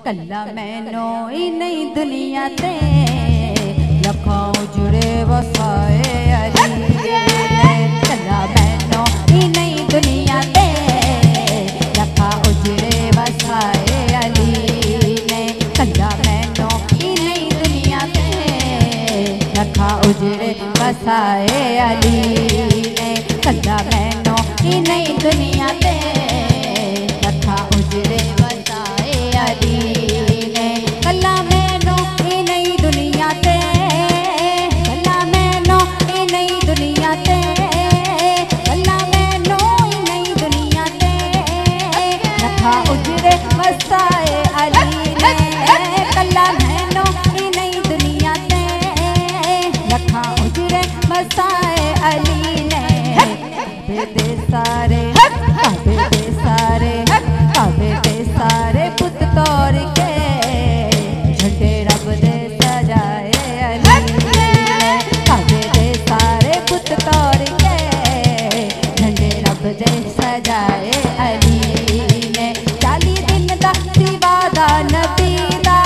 कला मैनो ही नहीं दुनिया ते लखों जुड़े वसाए अली ने। कला मैनो ही नहीं दुनिया ते लखा उजड़े वसाए अली ने। कला मैनो ही नहीं दुनिया ते लखा उजड़े वसाए अली ने। कला मैनो ही नहीं दुनिया ते लखा उजड़े वसाए अली ने। कला मैनो ही नहीं दुनिया ते कला मैनो ही नहीं दुनिया ते कला मैनो ही नहीं दुनिया ते लखा उजड़े वसाए अली ने। कला मैनो ही नहीं दुनिया ते लखा उजड़े वसाए अली ने। दे सारे काबे दे सारे काबे दे सारे पुत तोड़ के झंडे रब दे सजाए अली ने। काबे दे सारे पुत तोड़ के झंडे रब दे सजाए अली ने। 40 दिन दा वादा नबी दा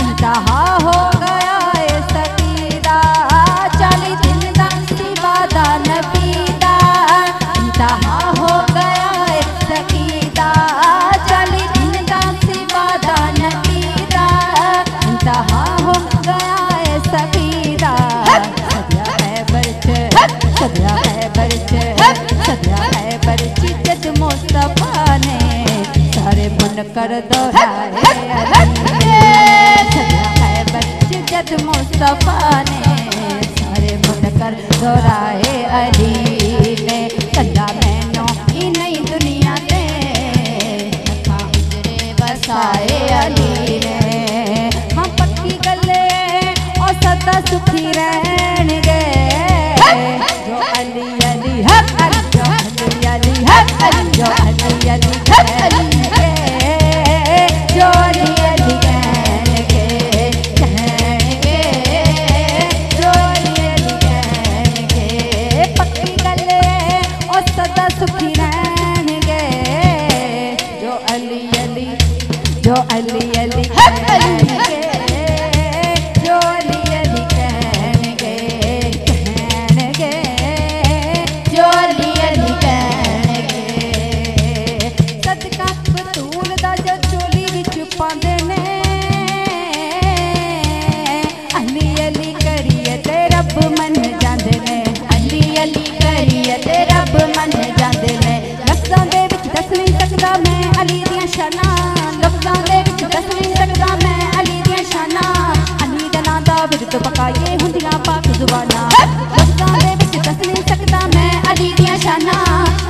इंतहा हो गया है सकीदा। 40 दिन दा वादा नबी दा इंतहा हो गया है सकीदा। 40 दिन दा वादा नबी दा इंतहा हो गया है सकीदा। सदिया है बरच सदिया है बरच सदिया है बरच जद मुस्तफा ने सारे बुन कर दोहराए अली ने। सदिया है बरच जद मुस्तफा ने सारे बुन कर दोहराए अली ने। कला मैनो ही नहीं दुनिया ते लखा उजड़े वसाए अली ने। हम पक्की गले और सदा सुखी रहणगे जो अली अली हक अली जो अली अली हक अली जो अली अली कहणगे जो अली अली कहणगे कहणगे जो अली अली कहणगे। पक्की गले और सदा सुखी रहणगे जो अली अली जो अली अली कहणगे जो अली अली कहणगे कहणगे जो अली अली कहणगे। सदका बतूल दा जो चोली विच पांदे ने अली अली करिए ते रब मन जांदे ने। अली अली करिए ते रब मन जांदे ने। लफ्ज़ां दे विच दस नहीं सकदा मैं अली दियां शानां। लफ्ज़ां दे विच दस नहीं सकदा मैं अली दियां शानां। अली दे नां दा विरद पकाए हुंदियां पाक ज़ुबानां। लफ्ज़ां दे विच दस नहीं सकदा मैं अली दियां शानां।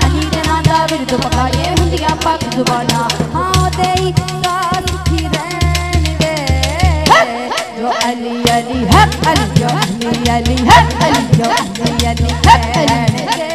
अली दे नां दा विरद पकाए हुंदियां पाक ज़ुबानां। हाँ दे सुखी रहणगे जो अली अली हक अली जो अली अली हक अली जो अली अली कहणगे